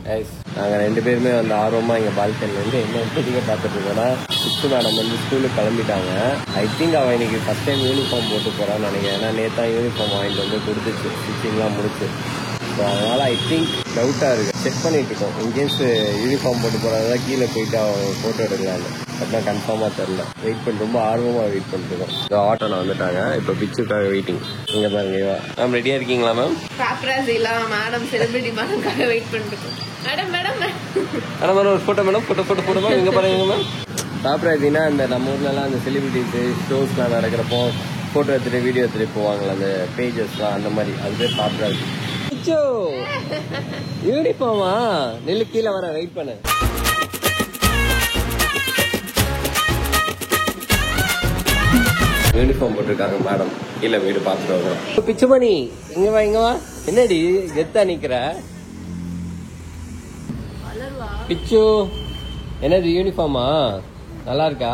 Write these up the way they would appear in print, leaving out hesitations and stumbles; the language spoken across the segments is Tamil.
நாங்கள் 2 பேருமே வந்து ஆர்வமாக இங்கே பால்கனியில் வந்து என்ன எப்படிங்க பார்த்துட்டு இருக்கோம்னா சிக்ஸ்த்து மேடம் வந்து ஸ்கூலுக்கு கிளம்பிட்டாங்க. ஐ திங்க் அவன் இன்னைக்கு ஃபஸ்ட் டைம் யூனிஃபார்ம் போட்டு போகிறான்னு நினைக்கிறேன். ஏன்னா நேற்று தான் யூனிஃபார்ம் வாங்கிட்டு வந்து கொடுத்துச்சு, ஸ்டிச்சிங்லாம் முடிச்சு. ஸோ அதனால் ஐ திங்க் டவுட்டாக இருக்குது. செக் பண்ணிட்டு இருக்கோம். இன்கேஸ் யூனிஃபார்ம் போட்டு போகிறதா கீழே போயிட்டு அவன் ஃபோட்டோ எடுக்கலான்னு. அப்படின்னா கன்ஃபார்மாக தெரில. வெயிட் பண்ணி ரொம்ப ஆர்வமாக வெயிட் பண்ணிருக்கோம். இந்த ஆட்டோவில் வந்துட்டாங்க. இப்போ பிச்சுக்காக வெயிட்டிங். இங்கே பாருங்க. மேம் ரெடியாக இருக்கீங்களா மேம்? மேடம் செலிபிரிட்டி மேடம்காக வெயிட் பண்ணிருக்கோம். மேடம் மேடம் மேடம் ஒரு ஃபோட்டோ மேடம் ஃபோட்டோ மேம் இங்கே பாருங்க மேம். பாப்ராஜினா இந்த நம்ம ஊர்லலாம் அந்த செலிபிரிட்டிஸு ஷோஸ்லாம் நடக்கிறப்போ ஃபோட்டோ எடுத்துகிட்டு வீடியோ எடுத்துகிட்டு போவாங்களே அந்த பேஜஸ்லாம், அந்த மாதிரி அது பேர் பாப்ராஜி. யூனிஃபார்மா நெல்லு கீழே வர வெயிட் பண்ண. யூனிஃபார்ம் போட்டிருக்காங்க மேடம். கீழே வீடு பார்த்துட்டு வரோம். பிச்சுமணி இங்க வா. என்னடி கெத்தா நிக்கிற? பிச்சு என்னது யூனிஃபார்மா? நல்லா இருக்கா?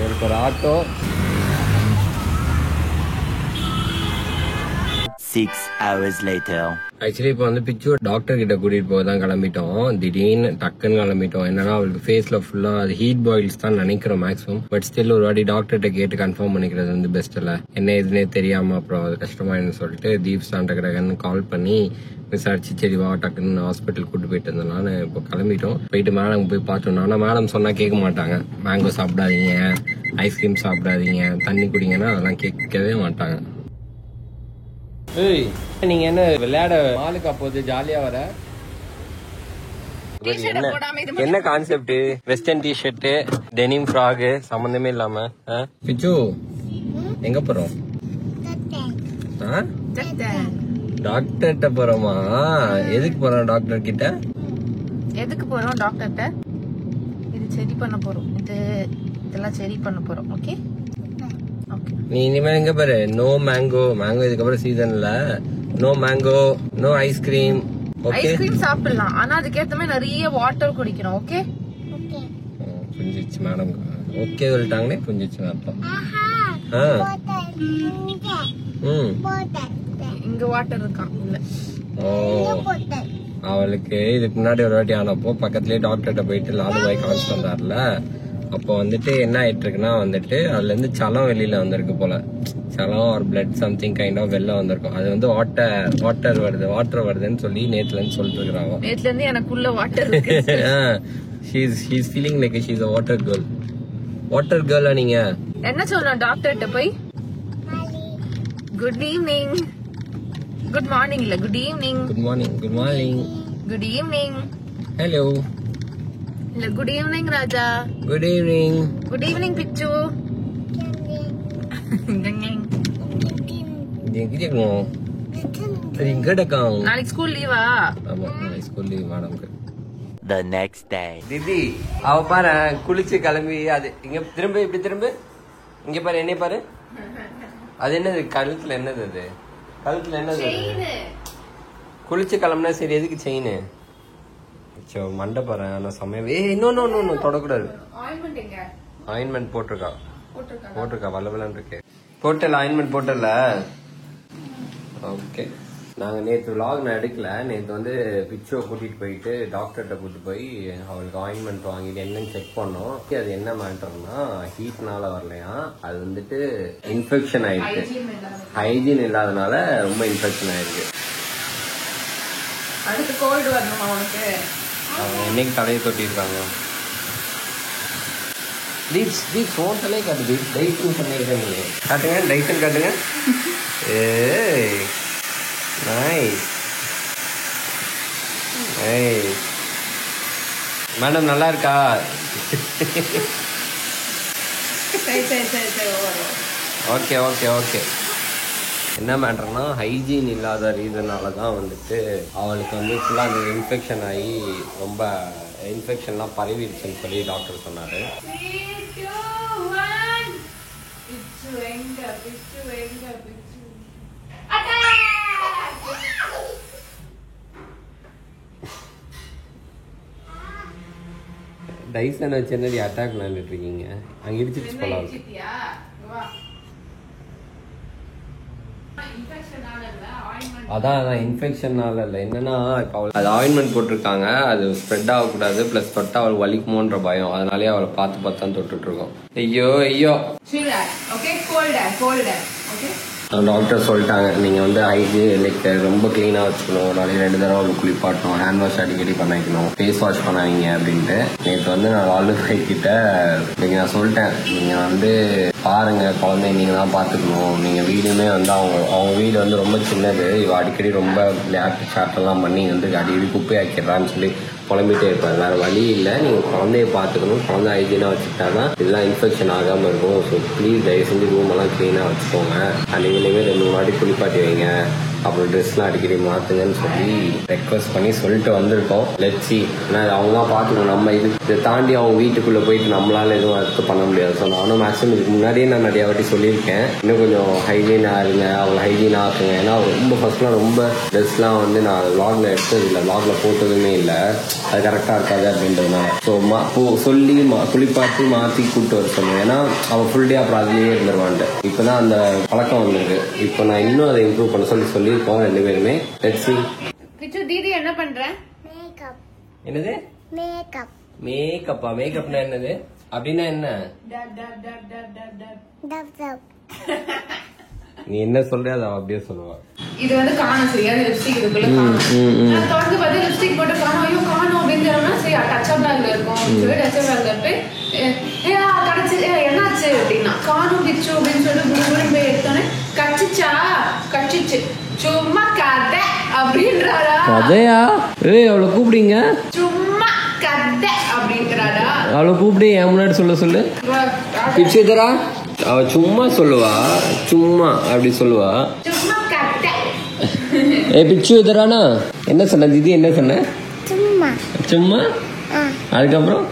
எனக்கு ஒரு ஆட்டோ. 6 hours later. ஆக்சுவலி இப்போ வந்து பிச்சு டாக்டர் கிட்ட கூட்டிட்டு போக தான் கிளம்பிட்டோம். திடீர்னு டக்குன்னு கிளம்பிட்டோம். என்னன்னா அவளுக்கு ஃபேஸ்ல ஃபுல்லா அது ஹீட் பாயில்ஸ் தான் நினைக்கிறோம் மேக்ஸிமம். பட் ஸ்டில் ஒரு வாட்டி டாக்டர்கிட்ட கேட்டு கன்ஃபார்ம் பண்ணிக்கிறது வந்து பெஸ்ட் இல்ல. என்ன எதுனே தெரியாம அப்புறம் அது கஷ்டமாயின்னு சொல்லிட்டு தீப் சாண்டகரகன்னு கால் பண்ணி விசாரிச்சு சரி வா டக்குன்னு ஹாஸ்பிட்டல் கூட்டு போயிட்டு இருந்தோம்னா இப்போ கிளம்பிட்டோம். போயிட்டு மேடம் போய் பார்த்தோம். ஆனா மேடம் சொன்னா கேட்க மாட்டாங்க. மேங்கோ சாப்பிடாதீங்க, ஐஸ்கிரீம் சாப்பிடாதீங்க, தண்ணி குடிங்கன்னா அதெல்லாம் கேட்கவே மாட்டாங்க. ஏய் நீங்க என்ன விளையாட மாலுக்கு அப்போது ஜாலியா வர? என்ன concept? Western T shirt, denim frock, சம்பந்தமே இல்லாம. பிச்சு எங்க போறோம்? டாக்டர்கிட்ட போறோமா? எதுக்கு போறோம் டாக்டர் கிட்ட? எதுக்கு போறோம் டாக்டர்கிட்ட? இது சரி பண்ண போறோம். இதெல்லாம் சரி பண்ண போறோம். ஓகே நீ இனிமே எங்க பாரு. No mango. மேங்கோ இதுக்கப்புறம் சீசன்ல no mango, no ice cream. Ice cream சாப்பிடலாம், ஆனா அதுக்கேத்த மாதிரி நிறைய வாட்டர் குடிக்கணும். ஓகே புரிஞ்சிச்சு மேடம். ஓகே சொல்லிட்டாங்கன்னே புரிஞ்சிச்சு அர்த்தம். இங்க வாட்டர் இருக்கான் இல்ல. அவளுக்கு இதுக்கு முன்னாடி ஒரு வாட்டி ஆனப்போ பக்கத்துலயே டாக்டர்கிட்ட போயிட்டு லாலுபாய் காமிச்சிட்டு வந்தார்ல. அப்போ வந்துட்டு என்ன ஆயிட்டு இருக்குன்னா வந்துட்டு அதுல இருந்து சலம் வெளியில வந்திருக்கு போல. சலம் or blood something kind of வெளில வந்திருக்கும். அது வந்து வாட்டர் வருதுன்னு சொல்லி நேத்துல இருந்து சொல்லிட்டு இருக்காங்க. நேத்துல இருந்து எனக்குள்ள வாட்டர் இருக்கு. she's feeling like she's a water girl. நீங்க என்ன சொல்லணும் டாக்டர்கிட்ட போய்? குட் ஈவினிங், குட் மார்னிங் இல்ல, good evening. Good evening hello இல்ல, குட் ஈவினிங் ராஜா. குட் ஈவினிங் பிச்சு. நாளைக்கு ஸ்கூல் லீவா? ஆமா நாளைக்கு ஸ்கூல் லீவ் மேடம்க்கு. The next day. திதி அவ பாரு குளிச்சு கிளம்பி அது இங்க திரும்ப இங்க பாரு, என்னைய பாரு. அது என்னது கழுத்துல? என்னது அது கழுத்துல? என்னது குளிச்சு கிளம்புனா சரி, எதுக்கு செயின்? மண்டை பாரு. ஆனா சமயம் இன்னொன்னு தொடக்கூடாது. ஆயின்மெண்ட் போட்டிருக்கா வல்லவலன்னு இருக்கு. போட்டல ஆயின்மெண்ட் போட்டல. ஓகே நாங்க நேற்று விலாக் நான் எடுக்கல. நேற்று வந்து பிச்சுவை கூட்டிட்டு போயிட்டு டாக்டர்கிட்ட கூட்டிட்டு போய் அவளுக்கு ஆயின்மெண்ட் வாங்கிட்டு என்னன்னு செக் பண்ணோம். அது என்ன மேட்டர்னா ஹீட்னால வரலையா, அது வந்துட்டு இன்ஃபெக்ஷன் ஆயிருக்கு. ஹைஜீன் இல்லாதனால ரொம்ப இன்ஃபெக்ஷன் ஆயிருக்கு. அடுத்து கோல்டு வரணுமா அவனுக்கு? என்னைக்கு தலையை தொட்டிருக்காங்க. சோட்டலே காட்டுது. டைசன் பண்ணிருக்காங்க. காட்டுங்க டைசன் காட்டுங்க. நைஸ். மேடம் நல்லா இருக்கா? ஓகே. என்ன மேட்டர்னா ஹைஜீன் இல்லாத ரீசனால தான் வந்துட்டு அவளுக்கு வந்து ஃபுல்லாக அந்த இன்ஃபெக்ஷன் ஆகி ரொம்ப இன்ஃபெக்ஷன்லாம் பரவிடுச்சுன்னு சொல்லி டாக்டர் சொன்னார். டைசன் வச்சு என்னடி அட்டாக் விளையாண்டுட்டு இருக்கீங்க? அங்கே இடிச்சிட்டு போகலாம். அதான் இன்ஃபெக்ஷனால இல்லை, என்னன்னா இப்போ அவள் அது ஆயின்மெண்ட் போட்டிருக்காங்க, அது ஸ்ப்ரெட் ஆகக்கூடாது, ப்ளஸ் தொட்டா அவளுக்கு வலிக்குமோன்ற பயம், அதனாலேயே அவளை பார்த்து தான் தொட்டுட்டு இருக்கோம். ஐயோ ஐயோ. டாக்டர் சொல்லிட்டாங்க, நீங்கள் வந்து லைக் ரொம்ப க்ளீனாக வச்சுக்கணும், நாளைக்கு 2 தடவை அவளுக்கு குளிப்பாட்டணும், ஹேண்ட் வாஷ் அடிக்கடி பண்ணிக்கணும், ஃபேஸ் வாஷ் பண்ணாதீங்க அப்படின்ட்டு. நேற்று வந்து நான் வாழ்க்கை கிட்ட இன்னைக்கு நான் சொல்லிட்டேன், நீங்கள் வந்து பாருங்க குழந்தைய நீங்கள் தான் பார்த்துக்கணும், நீங்கள் வீடுமே வந்து அவங்க வீடு வந்து ரொம்ப சின்னது, இவ அடிக்கடி ரொம்ப விளையாட்டு சாட்டெல்லாம் பண்ணி வந்து அடிக்கடி குப்பையாக்கிடுறான்னு சொல்லி புலம்பிட்டே இருப்பாரு. வேற வழி இல்லை, நீங்கள் குழந்தைய பார்த்துக்கணும், குழந்தை ஹைஜீனாக வச்சுக்கிட்டாதான் இதெல்லாம் இன்ஃபெக்ஷன் ஆகாமல் இருக்கும். ஸோ ப்ளீஸ் தயவு செஞ்சு ரூமெல்லாம் க்ளீனாக வச்சுக்கோங்க, அன்றைக்கிலேயுமே 2 வாட்டி குளிப்பாட்டி வைங்க, அப்புறம் ட்ரெஸ்லாம் அடிக்கடி மாற்றுங்கன்னு சொல்லி ரெக்வஸ்ட் பண்ணி சொல்லிட்டு வந்திருக்கோம். Let's see. ஏன்னா அவங்க தான் பார்த்துக்கணும், நம்ம இதை தாண்டி அவங்க வீட்டுக்குள்ளே போயிட்டு நம்மளால எதுவும் அர்த்தம் பண்ண முடியாது. ஸோ நானும் மேக்ஸிமம் இதுக்கு முன்னாடியே நான் நிறையா வாட்டி சொல்லியிருக்கேன், இன்னும் கொஞ்சம் ஹைஜீன் ஆகுங்க, அவங்க ஹைஜீன் ஆக்குங்க. ஏன்னா ரொம்ப ஃபர்ஸ்ட்லாம் ரொம்ப ட்ரெஸ்லாம் வந்து நான் வ்ளாகில் எடுத்தது இல்லை, வ்ளாகில் போட்டதுமே இல்லை, அது கரெக்டாக இருக்காது அப்படின்றதுனால. ஸோ சொல்லி குளிப்பாட்டி மாற்றி கூப்பிட்டு வர சொல்லுவேன். ஏன்னா அவன் ஃபுல் டே அப்புறம் அதுலேயே இருந்துருவான்ட்டு. இப்போ தான் அந்த பழக்கம் வந்திருக்கு. இப்போ நான் இன்னும் அதை இம்ப்ரூவ் பண்ண சொல்லியிருக்கோம் 2 பேருமே. தீதி என்ன பண்ற? என்னது மேக்கப்பா? மேக்கப்னா என்னது? அப்படின்னா என்ன? நீ என்ன சொல்ற அதை அப்படியே சொல்லுவா. இது வந்து காணும், சரியா? லிப்ஸ்டிக் இதுக்குள்ள காணும். நான் தொடர்ந்து பார்த்து லிப்ஸ்டிக் போட்டு காணும், ஐயோ காணும் அப்படிங்கிறோம்னா சரி டச்சப் பேக்ல இருக்கும், சொல்லி டச்சப் பேக்ல போய் கடைச்சி என்னாச்சு அப்படின்னா காணும் பிச்சு அப்படின்னு சொல்லிட்டு குடுகுடுன்னு போய் எடுத்தோன்னே கச்சிச்சு சும்மா கதை அப்படின்றாரா? கதையா? அவளை கூப்பிடுங்க, சும்மா கதை அப்படின்றாரா? அவளை கூப்பிடு, என் முன்னாடி சொல்லு. பிச்சைதரா அவ சும்மா சொல்லுவா, சும்மா அப்படி சொல்லுவா, சும்மா கதை. பிச்சு தரானா என்ன சொன்ன தீதி? என்ன சொன்ன? சும்மா. அதுக்கப்புறம்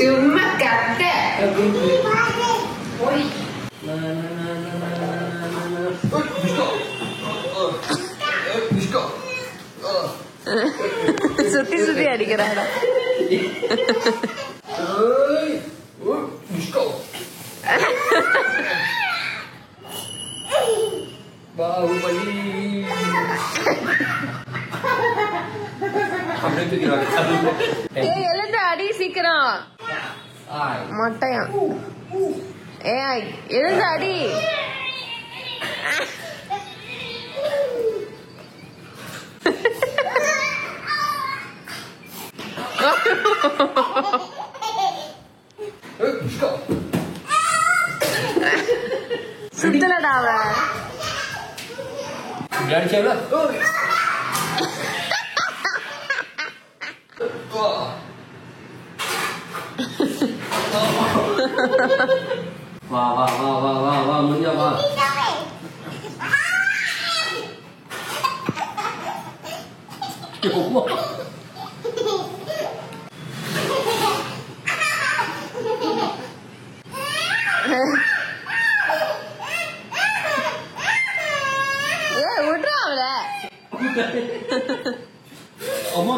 சும்மா கதை. சுத்தி அடிக்கிறாடா. எழுந்து அடி சீக்கிரம், மட்டையா? எழுந்து அடி. சுத்தலடா அவன். வா முடிஞ்சா வா. விட்றா அவள. அம்மா